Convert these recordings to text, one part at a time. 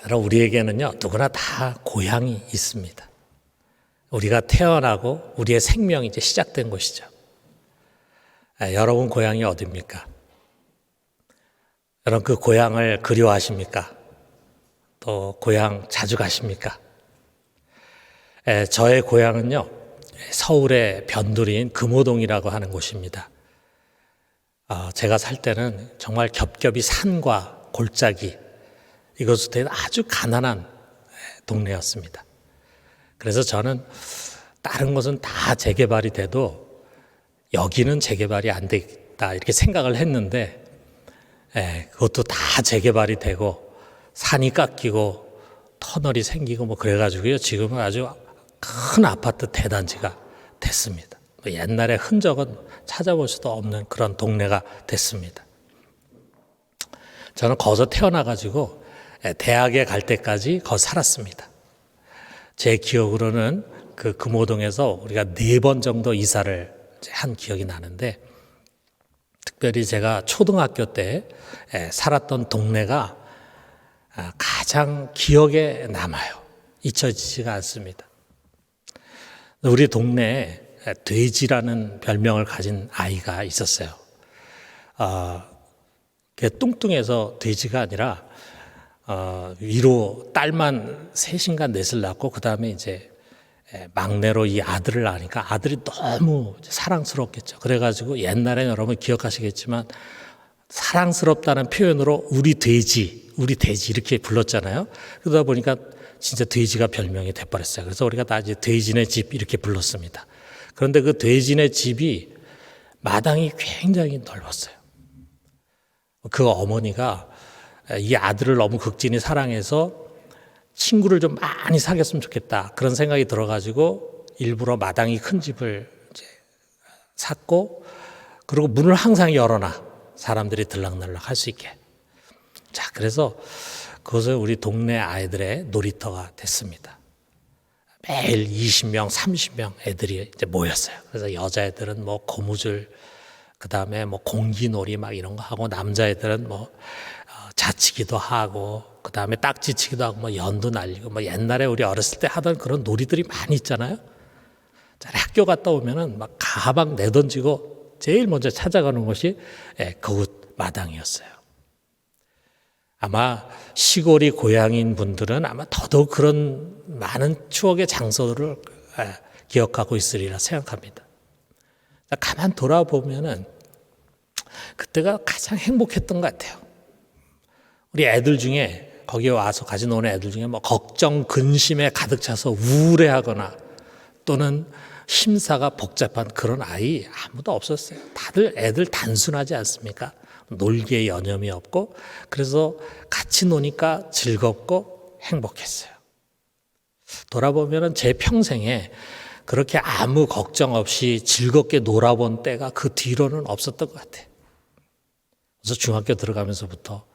여러분, 우리에게는요, 누구나 다 고향이 있습니다. 우리가 태어나고 우리의 생명이 이제 시작된 곳이죠. 여러분 고향이 어디입니까? 여러분 그 고향을 그리워하십니까? 또 고향 자주 가십니까? 저의 고향은요, 서울의 변두리인 금호동이라고 하는 곳입니다. 제가 살 때는 정말 겹겹이 산과 골짜기, 이것으로 된 아주 가난한 동네였습니다. 그래서 저는 다른 곳은 다 재개발이 돼도 여기는 재개발이 안 되겠다 이렇게 생각을 했는데, 그것도 다 재개발이 되고 산이 깎이고 터널이 생기고 뭐 그래가지고요, 지금은 아주 큰 아파트 대단지가 됐습니다. 옛날의 흔적은 찾아볼 수도 없는 그런 동네가 됐습니다. 저는 거기서 태어나가지고 대학에 갈 때까지 거기 살았습니다. 제 기억으로는 그 금호동에서 우리가 4번 정도 이사를 한 기억이 나는데, 특별히 제가 초등학교 때 살았던 동네가 가장 기억에 남아요. 잊혀지지가 않습니다. 우리 동네에 돼지라는 별명을 가진 아이가 있었어요. 뚱뚱해서 돼지가 아니라 위로 딸만 셋인가 넷을 낳고 그 다음에 이제 막내로 이 아들을 낳으니까 아들이 너무 사랑스럽겠죠. 그래가지고 옛날에 여러분 기억하시겠지만 사랑스럽다는 표현으로 우리 돼지 이렇게 불렀잖아요. 그러다 보니까 진짜 돼지가 별명이 돼버렸어요. 그래서 우리가 다 이제 돼지네 집 이렇게 불렀습니다. 그런데 그 돼지네 집이 마당이 굉장히 넓었어요. 그 어머니가 이 아들을 너무 극진히 사랑해서 친구를 좀 많이 사귀었으면 좋겠다 그런 생각이 들어가지고 일부러 마당이 큰 집을 이제 샀고, 그리고 문을 항상 열어놔, 사람들이 들락날락 할 수 있게. 자, 그래서 그것은 우리 동네 아이들의 놀이터가 됐습니다. 매일 20명, 30명 애들이 이제 모였어요. 그래서 여자애들은 뭐 고무줄, 그 다음에 뭐 공기놀이 막 이런 거 하고, 남자애들은 뭐 자치기도 하고, 그 다음에 딱지치기도 하고, 뭐 연도 날리고, 뭐 옛날에 우리 어렸을 때 하던 그런 놀이들이 많이 있잖아요. 자, 학교 갔다 오면은 막 가방 내던지고 제일 먼저 찾아가는 곳이 그곳 마당이었어요. 아마 시골이 고향인 분들은 아마 더더욱 그런 많은 추억의 장소를 기억하고 있으리라 생각합니다. 가만 돌아보면은 그때가 가장 행복했던 것 같아요. 우리 애들 중에, 거기에 와서 같이 노는 애들 중에 뭐 걱정, 근심에 가득 차서 우울해하거나 또는 심사가 복잡한 그런 아이 아무도 없었어요. 다들 애들 단순하지 않습니까? 놀기에 여념이 없고, 그래서 같이 노니까 즐겁고 행복했어요. 돌아보면 제 평생에 그렇게 아무 걱정 없이 즐겁게 놀아본 때가 그 뒤로는 없었던 것 같아요. 그래서 중학교 들어가면서부터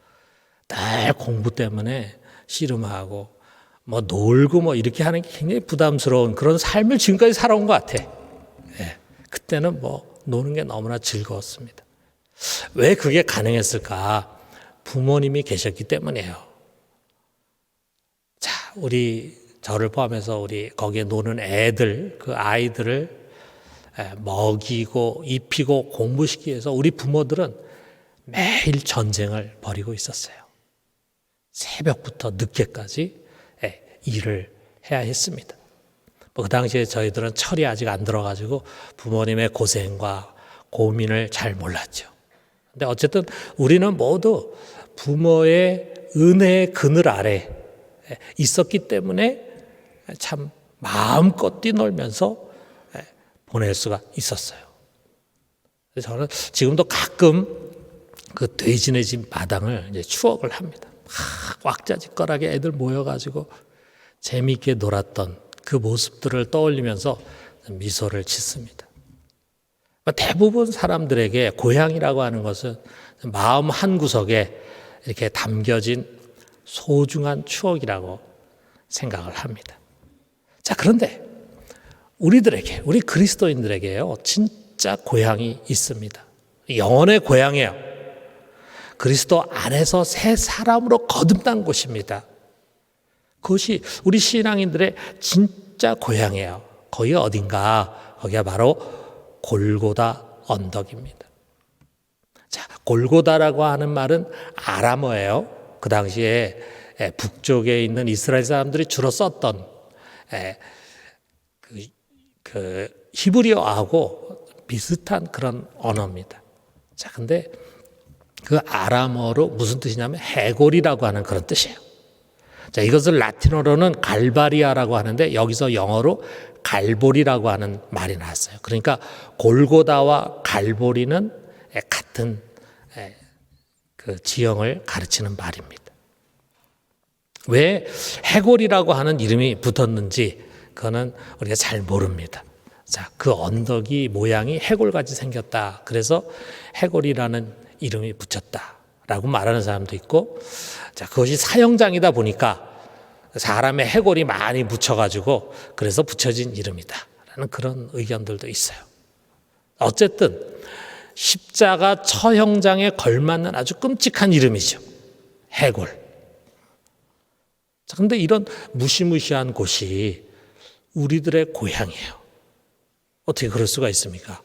늘 공부 때문에 씨름하고 뭐 놀고 뭐 이렇게 하는 게 굉장히 부담스러운 그런 삶을 지금까지 살아온 것 같아. 그때는 뭐 노는 게 너무나 즐거웠습니다. 왜 그게 가능했을까? 부모님이 계셨기 때문이에요. 자, 저를 포함해서 우리 거기에 노는 애들, 그 아이들을 먹이고 입히고 공부시키기 위해서 우리 부모들은 매일 전쟁을 벌이고 있었어요. 새벽부터 늦게까지 일을 해야 했습니다. 그 당시에 저희들은 철이 아직 안 들어가지고 부모님의 고생과 고민을 잘 몰랐죠. 근데 어쨌든 우리는 모두 부모의 은혜의 그늘 아래 있었기 때문에 참 마음껏 뛰놀면서 보낼 수가 있었어요. 저는 지금도 가끔 그 돼지네 집 마당을 이제 추억을 합니다. 왁자지껄하게 애들 모여가지고 재미있게 놀았던 그 모습들을 떠올리면서 미소를 짓습니다. 대부분 사람들에게 고향이라고 하는 것은 마음 한구석에 이렇게 담겨진 소중한 추억이라고 생각을 합니다. 자, 그런데 우리 그리스도인들에게요, 진짜 고향이 있습니다. 영혼의 고향이에요. 그리스도 안에서 새 사람으로 거듭난 곳입니다. 그것이 우리 신앙인들의 진짜 고향이에요. 거기가 어딘가? 거기가 바로 골고다 언덕입니다. 자, 골고다라고 하는 말은 아람어예요. 그 당시에 북쪽에 있는 이스라엘 사람들이 주로 썼던 그 히브리어하고 비슷한 그런 언어입니다. 자, 근데 그 아람어로 무슨 뜻이냐면 해골이라고 하는 그런 뜻이에요. 자, 이것을 라틴어로는 갈바리아라고 하는데 여기서 영어로 갈보리라고 하는 말이 나왔어요. 그러니까 골고다와 갈보리는 같은 그 지형을 가르치는 말입니다. 왜 해골이라고 하는 이름이 붙었는지 그거는 우리가 잘 모릅니다. 자, 그 언덕이 모양이 해골같이 생겼다. 그래서 해골이라는 이름이 붙였다라고 말하는 사람도 있고, 자, 그것이 사형장이다 보니까 사람의 해골이 많이 묻혀가지고 그래서 붙여진 이름이다라는 그런 의견들도 있어요. 어쨌든 십자가 처형장에 걸맞는 아주 끔찍한 이름이죠. 해골. 자, 근데 이런 무시무시한 곳이 우리들의 고향이에요. 어떻게 그럴 수가 있습니까?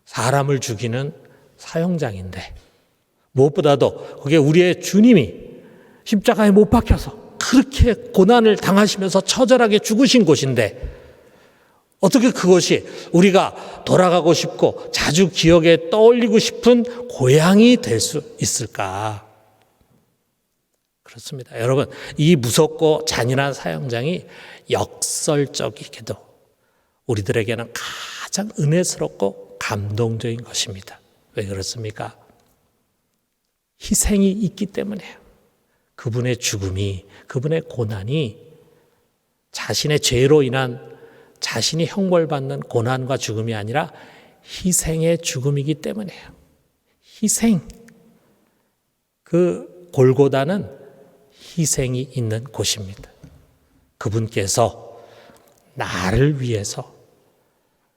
사람을 죽이는 사형장인데 무엇보다도 그게 우리의 주님이 십자가에 못 박혀서 그렇게 고난을 당하시면서 처절하게 죽으신 곳인데 어떻게 그것이 우리가 돌아가고 싶고 자주 기억에 떠올리고 싶은 고향이 될 수 있을까? 그렇습니다. 여러분, 이 무섭고 잔인한 사형장이 역설적이게도 우리들에게는 가장 은혜스럽고 감동적인 것입니다. 왜 그렇습니까? 희생이 있기 때문이에요. 그분의 죽음이, 그분의 고난이 자신의 죄로 인한 자신이 형벌받는 고난과 죽음이 아니라 희생의 죽음이기 때문이에요. 희생. 그 골고다는 희생이 있는 곳입니다. 그분께서 나를 위해서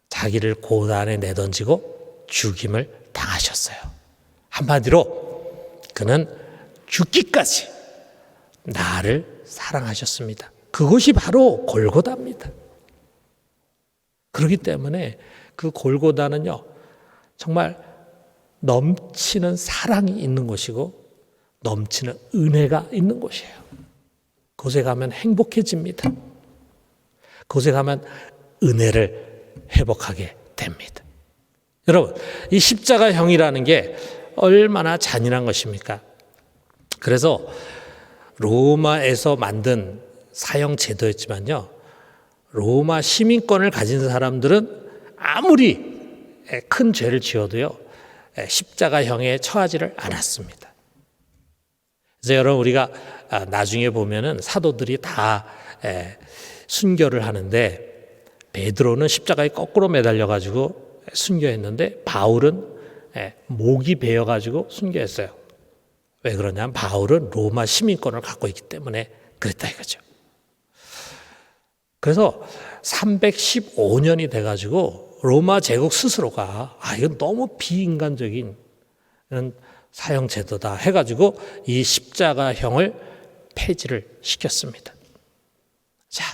자기를 고난에 내던지고 죽임을 당하셨어요. 한마디로 그는 죽기까지 나를 사랑하셨습니다. 그것이 바로 골고다입니다. 그렇기 때문에 그 골고다는요, 정말 넘치는 사랑이 있는 곳이고 넘치는 은혜가 있는 곳이에요. 그곳에 가면 행복해집니다. 그곳에 가면 은혜를 회복하게 됩니다. 여러분, 이 십자가형이라는 게 얼마나 잔인한 것입니까? 그래서 로마에서 만든 사형 제도였지만요, 로마 시민권을 가진 사람들은 아무리 큰 죄를 지어도요, 십자가형에 처하지를 않았습니다. 그래서 여러분, 우리가 나중에 보면은 사도들이 다 순교를 하는데 베드로는 십자가에 거꾸로 매달려 가지고 순교했는데 바울은 목이 베어 가지고 순교했어요. 왜 그러냐면 바울은 로마 시민권을 갖고 있기 때문에 그랬다 이거죠. 그래서 315년이 돼 가지고 로마 제국 스스로가 이건 너무 비인간적인 사형 제도다 해 가지고 이 십자가형을 폐지를 시켰습니다. 자,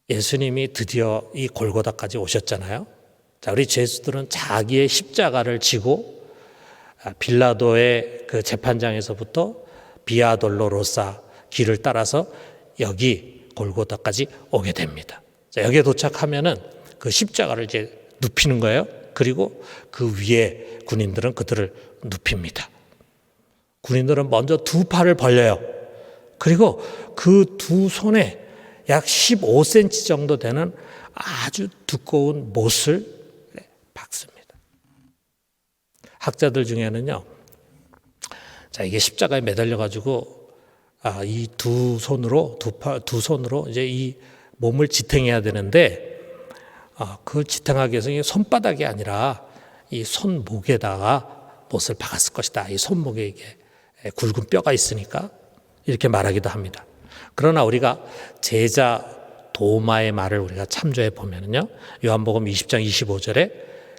예수님이 드디어 이 골고다까지 오셨잖아요. 자, 우리 죄수들은 자기의 십자가를 지고 빌라도의 그 재판장에서부터 비아 돌로로사 길을 따라서 여기 골고다까지 오게 됩니다. 자, 여기에 도착하면은 그 십자가를 이제 눕히는 거예요. 그리고 그 위에 군인들은 그들을 눕힙니다. 군인들은 먼저 두 팔을 벌려요. 그리고 그 두 손에 약 15cm 정도 되는 아주 두꺼운 못을 박습니다. 학자들 중에는요, 자, 이게 십자가에 매달려 가지고 이 두 손으로 이제 이 몸을 지탱해야 되는데 그 지탱하기 위해서 손바닥이 아니라 이 손목에다가 못을 박았을 것이다. 이 손목에 이게 굵은 뼈가 있으니까 이렇게 말하기도 합니다. 그러나 우리가 제자 도마의 말을 우리가 참조해 보면은요, 요한복음 20장 25절에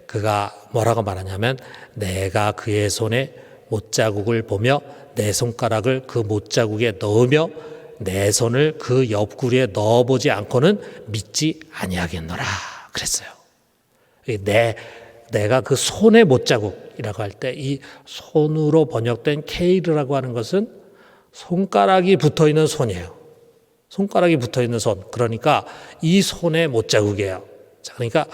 그가 뭐라고 말하냐면 내가 그의 손에 못자국을 보며 내 손가락을 그 못자국에 넣으며 내 손을 그 옆구리에 넣어보지 않고는 믿지 아니하겠노라 그랬어요. 내가 그 손의 못자국이라고 할 때 이 손으로 번역된 케이르라고 하는 것은 손가락이 붙어있는 손이에요. 손가락이 붙어있는 손. 그러니까 이 손의 못자국이에요. 자, 그러니까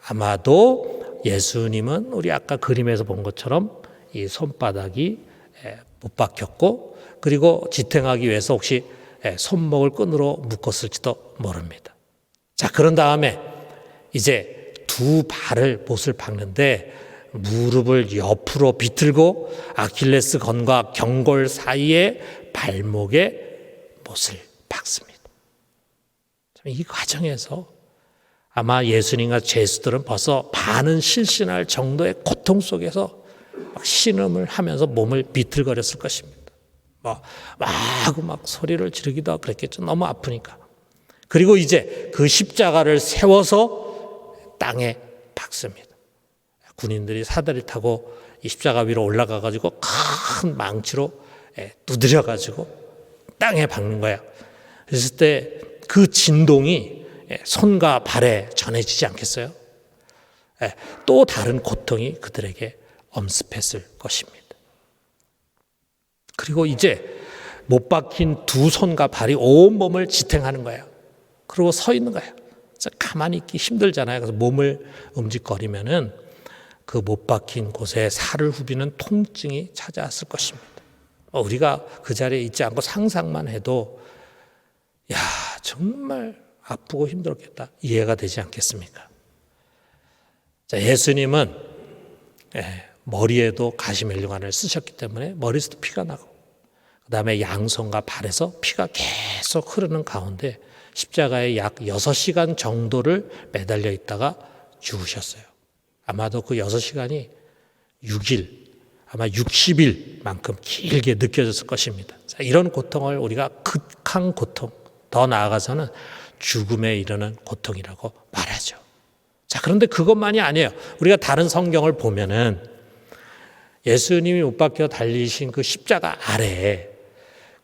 아마도 예수님은 우리 아까 그림에서 본 것처럼 이 손바닥이 못 박혔고 그리고 지탱하기 위해서 혹시 손목을 끈으로 묶었을지도 모릅니다. 자, 그런 다음에 이제 두 발을 못을 박는데 무릎을 옆으로 비틀고 아킬레스 건과 경골 사이에 발목에 못을 박습니다. 이 과정에서 아마 예수님과 죄수들은 벌써 반은 실신할 정도의 고통 속에서 막 신음을 하면서 몸을 비틀거렸을 것입니다. 막 소리를 지르기도 하고 그랬겠죠. 너무 아프니까. 그리고 이제 그 십자가를 세워서 땅에 박습니다. 군인들이 사다리 타고 이 십자가 위로 올라가 가지고 큰 망치로 두드려 가지고 땅에 박는 거예요. 그랬을 때 그 진동이 손과 발에 전해지지 않겠어요? 또 다른 고통이 그들에게 엄습했을 것입니다. 그리고 이제 못 박힌 두 손과 발이 온몸을 지탱하는 거예요. 그리고 서 있는 거예요. 가만히 있기 힘들잖아요. 그래서 몸을 움직거리면은 그 못 박힌 곳에 살을 후비는 통증이 찾아왔을 것입니다. 우리가 그 자리에 있지 않고 상상만 해도 야, 정말 아프고 힘들었겠다. 이해가 되지 않겠습니까? 자, 예수님은 머리에도 가시멜류관을 쓰셨기 때문에 머리에서도 피가 나고 그 다음에 양손과 발에서 피가 계속 흐르는 가운데 십자가에 약 6시간 정도를 매달려 있다가 죽으셨어요. 아마도 그 6시간이 6일, 아마 60일만큼 길게 느껴졌을 것입니다. 자, 이런 고통을 우리가 극한 고통, 더 나아가서는 죽음에 이르는 고통이라고 말하죠. 자, 그런데 그것만이 아니에요. 우리가 다른 성경을 보면은 예수님이 못 박혀 달리신 그 십자가 아래에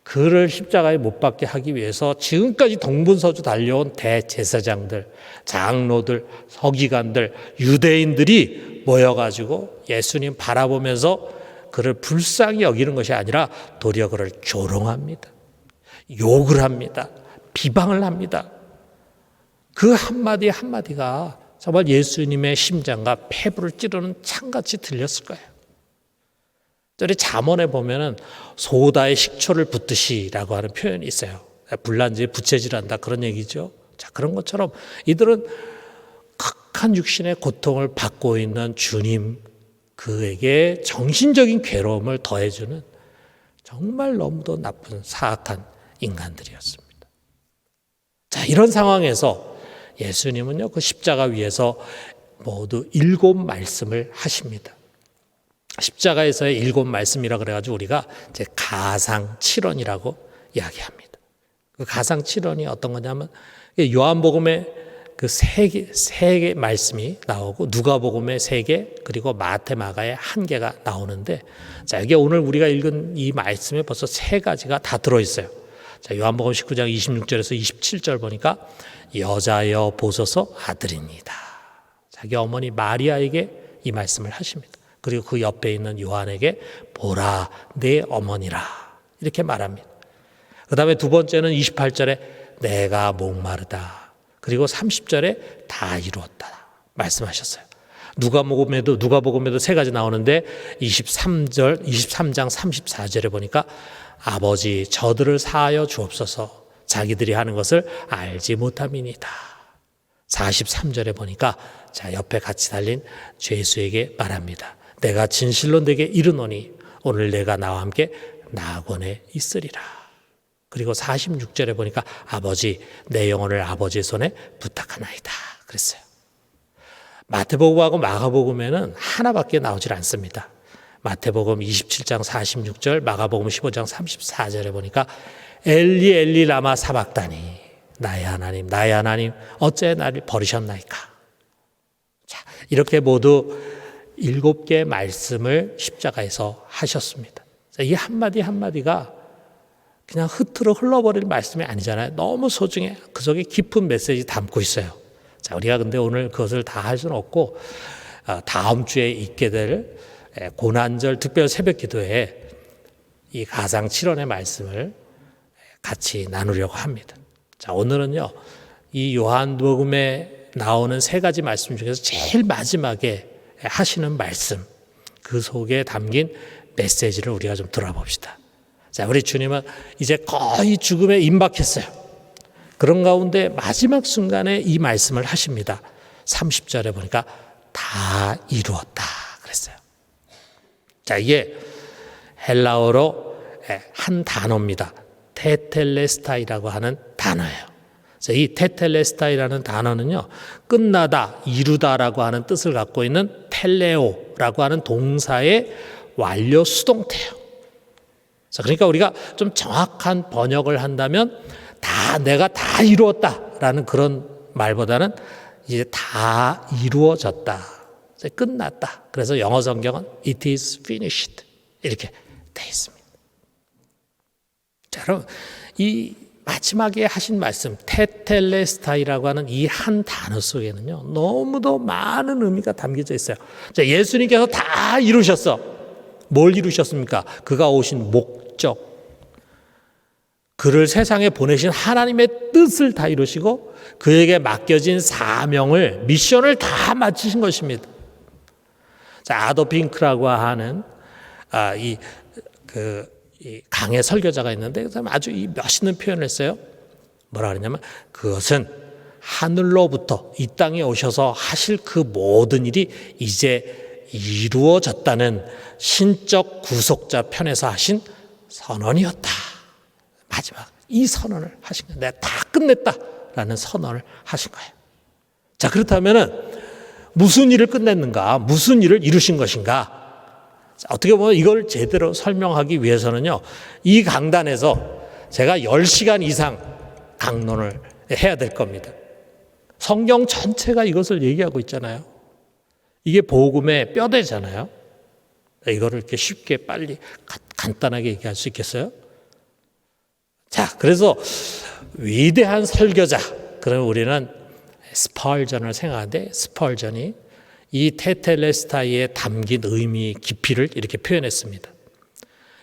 그를 십자가에 못 박게 하기 위해서 지금까지 동분서주 달려온 대제사장들, 장로들, 서기관들, 유대인들이 모여가지고 예수님 바라보면서 그를 불쌍히 여기는 것이 아니라 도리어 그를 조롱합니다. 욕을 합니다. 비방을 합니다. 그 한마디 한마디가 정말 예수님의 심장과 폐부를 찌르는 창같이 들렸을 거예요. 저리 잠언에 보면은 소다에 식초를 붓듯이라고 하는 표현이 있어요. 불난지에 부채질한다 그런 얘기죠. 자, 그런 것처럼 이들은 극한 육신의 고통을 받고 있는 주님 그에게 정신적인 괴로움을 더해주는 정말 너무도 나쁜 사악한 인간들이었습니다. 자, 이런 상황에서 예수님은요, 그 십자가 위에서 모두 7 말씀을 하십니다. 십자가에서의 7 말씀이라 그래가지고 우리가 이제 가상 7원이라고 이야기합니다. 그 가상 7원이 어떤 거냐면 요한복음에 그 3개 말씀이 나오고 누가복음에 3개 그리고 마태 마가에 1개가 나오는데 자, 여기 오늘 우리가 읽은 이 말씀에 벌써 3가지가 다 들어있어요. 자, 요한복음 19장 26절에서 27절 보니까 여자여 보소서 아들입니다. 자기 어머니 마리아에게 이 말씀을 하십니다. 그리고 그 옆에 있는 요한에게 보라 내 어머니라 이렇게 말합니다. 그 다음에 두 번째는 28절에 내가 목마르다. 그리고 30절에 다 이루었다 말씀하셨어요. 누가복음에도 3가지 나오는데 23장 34절에 보니까 아버지 저들을 사하여 주옵소서 자기들이 하는 것을 알지 못함이니이다. 43절에 보니까 자 옆에 같이 달린 죄수에게 말합니다. 내가 진실로 내게 이르노니 오늘 내가 나와 함께 낙원에 있으리라. 그리고 46절에 보니까 아버지 내 영혼을 아버지의 손에 부탁하나이다 그랬어요. 마태복음하고 마가복음에는 하나밖에 나오질 않습니다. 마태복음 27장 46절, 마가복음 15장 34절에 보니까 엘리 엘리 라마 사박다니 나의 하나님 어째 나를 버리셨나이까. 자, 이렇게 모두 7개 말씀을 십자가에서 하셨습니다. 이 한마디 한마디가 그냥 흐트러 흘러버릴 말씀이 아니잖아요. 너무 소중해. 그 속에 깊은 메시지 담고 있어요. 자, 우리가 근데 오늘 그것을 다 할 수는 없고 다음 주에 있게 될 고난절 특별 새벽 기도에 이 가상 7원의 말씀을 같이 나누려고 합니다. 자, 오늘은요, 이 요한복음에 나오는 세 가지 말씀 중에서 제일 마지막에 하시는 말씀, 그 속에 담긴 메시지를 우리가 좀 들어봅시다. 자, 우리 주님은 이제 거의 죽음에 임박했어요. 그런 가운데 마지막 순간에 이 말씀을 하십니다. 30절에 보니까 다 이루었다 그랬어요. 자, 이게 헬라어로 한 단어입니다. 테텔레스타이라고 하는 단어예요. 그래서 이 테텔레스타이라는 단어는요, 끝나다, 이루다라고 하는 뜻을 갖고 있는 텔레오라고 하는 동사의 완료 수동태예요. 자, 그러니까 우리가 좀 정확한 번역을 한다면 내가 다 이루었다라는 그런 말보다는 이제 다 이루어졌다, 이제 끝났다. 그래서 영어 성경은 it is finished 이렇게 돼 있습니다. 자, 그럼 이 마지막에 하신 말씀 테텔레스타이라고 하는 이 한 단어 속에는요, 너무도 많은 의미가 담겨져 있어요. 자, 예수님께서 다 이루셨어. 뭘 이루셨습니까? 그가 오신 목적, 그를 세상에 보내신 하나님의 뜻을 다 이루시고 그에게 맡겨진 사명을, 미션을 다 마치신 것입니다. 자, 아도프 핑크라고 하는 이 강의 설교자가 있는데 아주 이 멋있는 표현을 했어요. 뭐라 그러냐면 그것은 하늘로부터 이 땅에 오셔서 하실 그 모든 일이 이제 이루어졌다는 신적 구속자 편에서 하신 선언이었다. 마지막 이 선언을 하신 거예요. 내가 다 끝냈다라는 선언을 하신 거예요. 자, 그렇다면은 무슨 일을 끝냈는가? 무슨 일을 이루신 것인가? 자, 어떻게 보면 이걸 제대로 설명하기 위해서는요, 이 강단에서 제가 10시간 이상 강론을 해야 될 겁니다. 성경 전체가 이것을 얘기하고 있잖아요. 이게 복음의 뼈대잖아요. 이거를 이렇게 쉽게 빨리 간단하게 얘기할 수 있겠어요? 자, 그래서 위대한 설교자, 그럼 우리는 스펄전을 생각하는데 스펄전이 이 테텔레스타이에 담긴 의미 깊이를 이렇게 표현했습니다.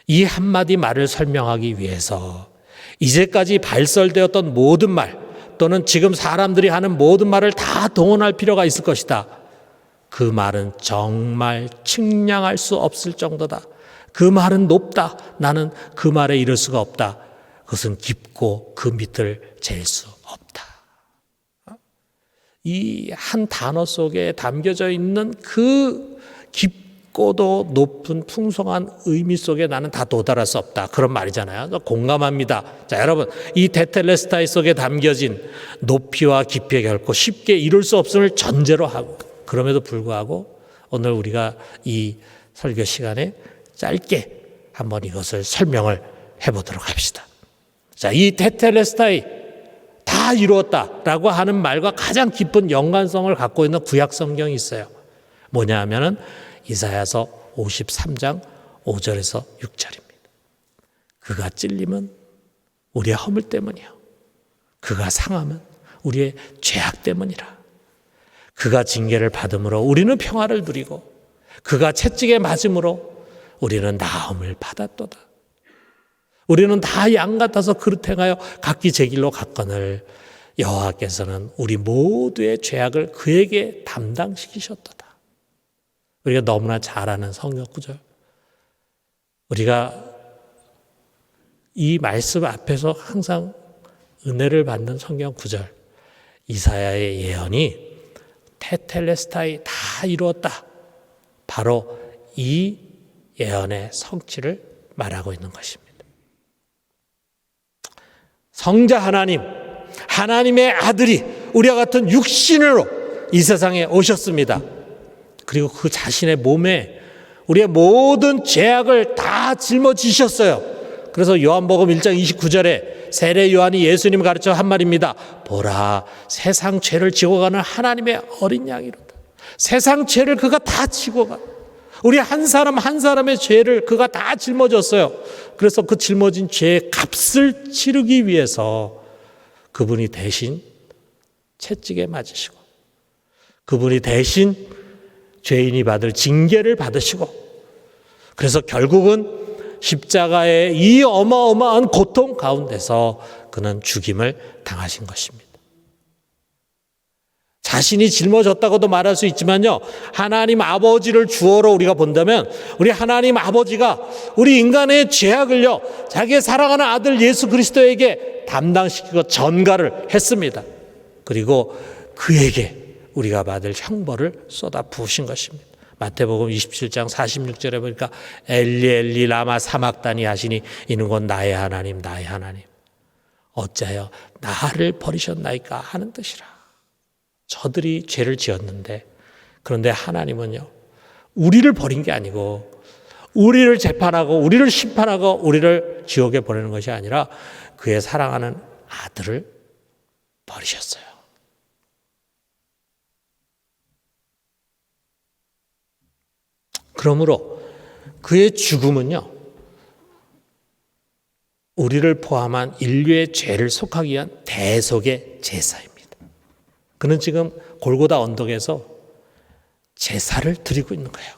이 한마디 말을 설명하기 위해서 이제까지 발설되었던 모든 말 또는 지금 사람들이 하는 모든 말을 다 동원할 필요가 있을 것이다. 그 말은 정말 측량할 수 없을 정도다. 그 말은 높다. 나는 그 말에 이를 수가 없다. 그것은 깊고 그 밑을 잴 수 없다. 이 한 단어 속에 담겨져 있는 그 깊고도 높은 풍성한 의미 속에 나는 다 도달할 수 없다. 그런 말이잖아요. 공감합니다. 자, 여러분, 이 테텔레스타이 속에 담겨진 높이와 깊이에 결코 쉽게 이룰 수 없음을 전제로 하고, 그럼에도 불구하고 오늘 우리가 이 설교 시간에 짧게 한번 이것을 설명을 해보도록 합시다. 자, 이 테텔레스타이 다 이루었다라고 하는 말과 가장 깊은 연관성을 갖고 있는 구약 성경이 있어요. 뭐냐 하면은 이사야서 53장 5절에서 6절입니다. 그가 찔림은 우리의 허물 때문이요. 그가 상함은 우리의 죄악 때문이라. 그가 징계를 받음으로 우리는 평화를 누리고 그가 채찍에 맞음으로 우리는 나음을 받았도다. 우리는 다 양 같아서 그릇 행하여 각기 제 길로 갔거늘 여호와께서는 우리 모두의 죄악을 그에게 담당시키셨도다. 우리가 너무나 잘 아는 성경 구절. 우리가 이 말씀 앞에서 항상 은혜를 받는 성경 구절. 이사야의 예언이 테텔레스타이 다 이루었다. 바로 이 예언의 성취를 말하고 있는 것입니다. 성자 하나님, 하나님의 아들이 우리와 같은 육신으로 이 세상에 오셨습니다. 그리고 그 자신의 몸에 우리의 모든 죄악을 다 짊어지셨어요. 그래서 요한복음 1장 29절에 세례 요한이 예수님을 가르쳐 한 말입니다. 보라, 세상 죄를 지고 가는 하나님의 어린 양이로다. 세상 죄를 그가 다 지고 가. 우리 한 사람 한 사람의 죄를 그가 다 짊어졌어요. 그래서 그 짊어진 죄의 값을 치르기 위해서 그분이 대신 채찍에 맞으시고, 그분이 대신 죄인이 받을 징계를 받으시고, 그래서 결국은 십자가의 이 어마어마한 고통 가운데서 그는 죽임을 당하신 것입니다. 자신이 짊어졌다고도 말할 수 있지만요, 하나님 아버지를 주어로 우리가 본다면 우리 하나님 아버지가 우리 인간의 죄악을요 자기의 사랑하는 아들 예수 그리스도에게 담당시키고 전가를 했습니다. 그리고 그에게 우리가 받을 형벌을 쏟아 부으신 것입니다. 마태복음 27장 46절에 보니까 엘리 엘리 라마 사막다니 하시니 이는 곧 나의 하나님 나의 하나님 어찌하여 나를 버리셨나이까 하는 뜻이라. 저들이 죄를 지었는데, 그런데 하나님은요 우리를 버린 게 아니고 우리를 재판하고 우리를 심판하고 우리를 지옥에 보내는 것이 아니라 그의 사랑하는 아들을 버리셨어요. 그러므로 그의 죽음은요 우리를 포함한 인류의 죄를 속하기 위한 대속의 제사입니다. 그는 지금 골고다 언덕에서 제사를 드리고 있는 거예요.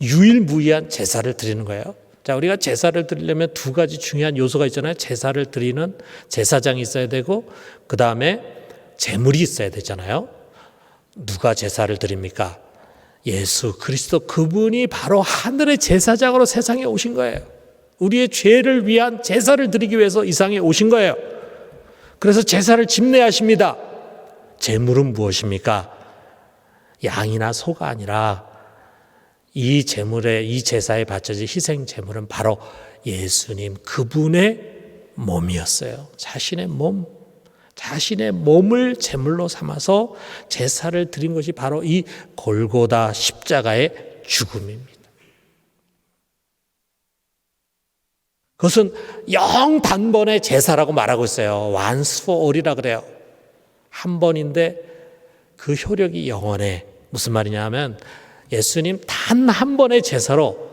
유일무이한 제사를 드리는 거예요. 자, 우리가 제사를 드리려면 두 가지 중요한 요소가 있잖아요. 제사를 드리는 제사장이 있어야 되고, 그 다음에 제물이 있어야 되잖아요. 누가 제사를 드립니까? 예수 그리스도, 그분이 바로 하늘의 제사장으로 세상에 오신 거예요. 우리의 죄를 위한 제사를 드리기 위해서 이 세상에 오신 거예요. 그래서 제사를 집례하십니다. 제물은 무엇입니까? 양이나 소가 아니라 이 제물에, 이 제사에 바쳐진 희생 제물은 바로 예수님 그분의 몸이었어요. 자신의 몸을 제물로 삼아서 제사를 드린 것이 바로 이 골고다 십자가의 죽음입니다. 그것은 영단번의 제사라고 말하고 있어요. once for all이라 그래요. 한 번인데 그 효력이 영원해. 무슨 말이냐면 예수님 단 한 번의 제사로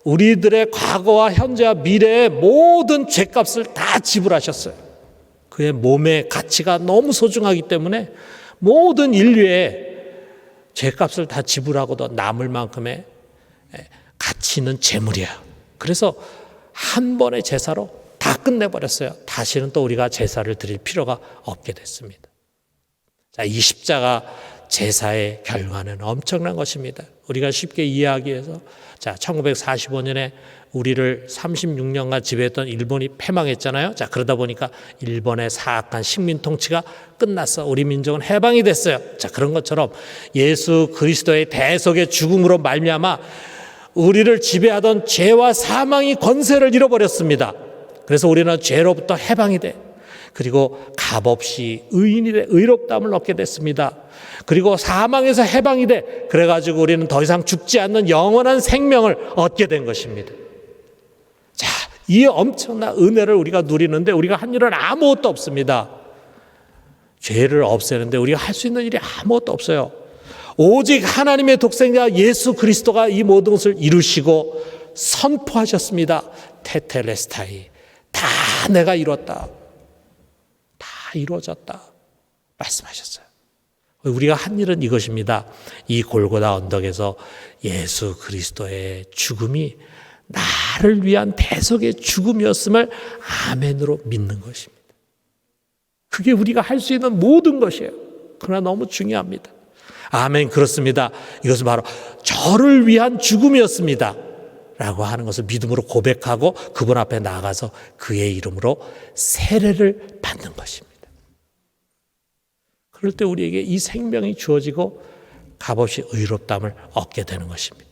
우리들의 과거와 현재와 미래의 모든 죄값을 다 지불하셨어요. 그의 몸의 가치가 너무 소중하기 때문에 모든 인류의 죄값을 다 지불하고도 남을 만큼의 가치 있는 재물이에요. 그래서 한 번의 제사로 다 끝내버렸어요. 다시는 또 우리가 제사를 드릴 필요가 없게 됐습니다. 자, 이 십자가 제사의 결과는 엄청난 것입니다. 우리가 쉽게 이해하기 위해서, 자, 1945년에 우리를 36년간 지배했던 일본이 패망했잖아요. 자, 그러다 보니까 일본의 사악한 식민 통치가 끝났어. 우리 민족은 해방이 됐어요. 자, 그런 것처럼 예수 그리스도의 대속의 죽음으로 말미암아 우리를 지배하던 죄와 사망이 권세를 잃어버렸습니다. 그래서 우리는 죄로부터 해방이 돼. 그리고 값없이 의인이 돼 의롭다함을 얻게 됐습니다. 그리고 사망에서 해방이 돼. 그래가지고 우리는 더 이상 죽지 않는 영원한 생명을 얻게 된 것입니다. 자, 이 엄청난 은혜를 우리가 누리는데 우리가 한 일은 아무것도 없습니다. 죄를 없애는데 우리가 할 수 있는 일이 아무것도 없어요. 오직 하나님의 독생자 예수 그리스도가 이 모든 것을 이루시고 선포하셨습니다. 테텔레스타이, 다 내가 이뤘다. 다 이루어졌다 말씀하셨어요. 우리가 한 일은 이것입니다. 이 골고다 언덕에서 예수 그리스도의 죽음이 나를 위한 대속의 죽음이었음을 아멘으로 믿는 것입니다. 그게 우리가 할 수 있는 모든 것이에요. 그러나 너무 중요합니다. 아멘, 그렇습니다. 이것은 바로 저를 위한 죽음이었습니다 라고 하는 것을 믿음으로 고백하고 그분 앞에 나가서 그의 이름으로 세례를 받는 것입니다. 그럴 때 우리에게 이 생명이 주어지고 값없이 의롭다함을 얻게 되는 것입니다.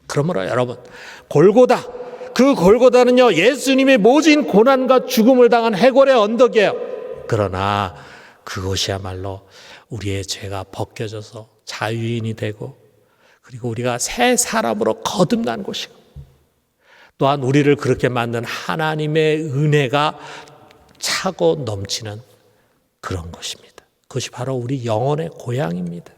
그러므로 여러분, 골고다, 그 골고다는요 예수님의 모진 고난과 죽음을 당한 해골의 언덕이에요. 그러나 그것이야말로 우리의 죄가 벗겨져서 자유인이 되고, 그리고 우리가 새 사람으로 거듭난 곳이고, 또한 우리를 그렇게 만든 하나님의 은혜가 차고 넘치는 그런 것입니다. 그것이 바로 우리 영혼의 고향입니다.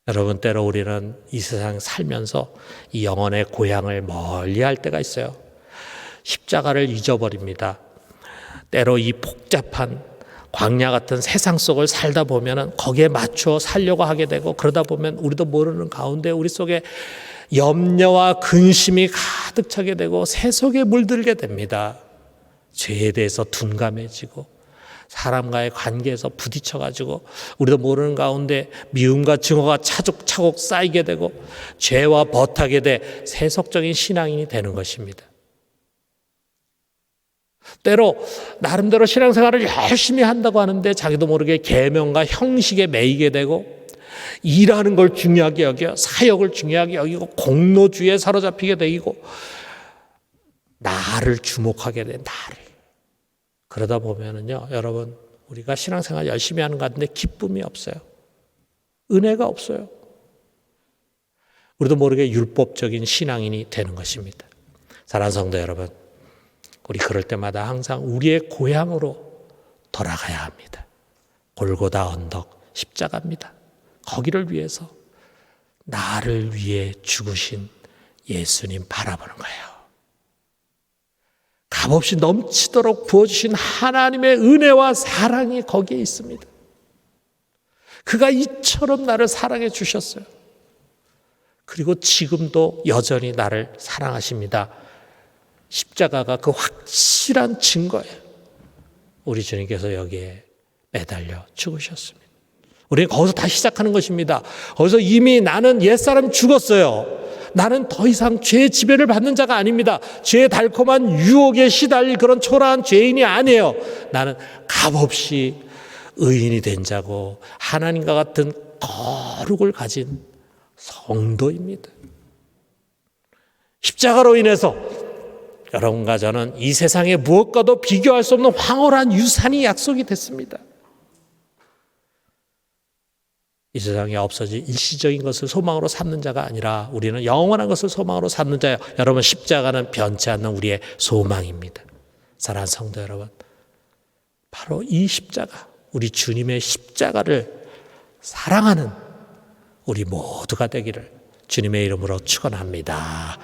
여러분, 때로 우리는 이 세상 살면서 이 영혼의 고향을 멀리 할 때가 있어요. 십자가를 잊어버립니다. 때로 이 복잡한 광야 같은 세상 속을 살다 보면은 거기에 맞춰 살려고 하게 되고, 그러다 보면 우리도 모르는 가운데 우리 속에 염려와 근심이 가득 차게 되고 세속에 물들게 됩니다. 죄에 대해서 둔감해지고 사람과의 관계에서 부딪혀가지고 우리도 모르는 가운데 미움과 증오가 차곡차곡 쌓이게 되고 죄와 버타게 돼 세속적인 신앙인이 되는 것입니다. 때로 나름대로 신앙생활을 열심히 한다고 하는데 자기도 모르게 계명과 형식에 매이게 되고 일하는 걸 중요하게 여겨 사역을 중요하게 여기고 공로주의에 사로잡히게 되고 나를 주목하게 돼. 나를. 그러다 보면은요, 여러분, 우리가 신앙생활 열심히 하는 것 같은데 기쁨이 없어요. 은혜가 없어요. 우리도 모르게 율법적인 신앙인이 되는 것입니다. 사랑하는 성도 여러분, 우리 그럴 때마다 항상 우리의 고향으로 돌아가야 합니다. 골고다 언덕 십자가입니다. 거기를 위해서 나를 위해 죽으신 예수님 바라보는 거예요. 값없이 넘치도록 부어주신 하나님의 은혜와 사랑이 거기에 있습니다. 그가 이처럼 나를 사랑해 주셨어요. 그리고 지금도 여전히 나를 사랑하십니다. 십자가가 그 확실한 증거예요. 우리 주님께서 여기에 매달려 죽으셨습니다. 우리는 거기서 다시 시작하는 것입니다. 거기서 이미 나는 옛사람이 죽었어요. 나는 더 이상 죄의 지배를 받는 자가 아닙니다. 죄의 달콤한 유혹에 시달릴 그런 초라한 죄인이 아니에요. 나는 값없이 의인이 된 자고 하나님과 같은 거룩을 가진 성도입니다. 십자가로 인해서 여러분과 저는 이 세상의 무엇과도 비교할 수 없는 황홀한 유산이 약속이 됐습니다. 이 세상에 없어질 일시적인 것을 소망으로 삼는 자가 아니라 우리는 영원한 것을 소망으로 삼는 자예요. 여러분, 십자가는 변치 않는 우리의 소망입니다. 사랑하는 성도 여러분, 바로 이 십자가, 우리 주님의 십자가를 사랑하는 우리 모두가 되기를 주님의 이름으로 축원합니다.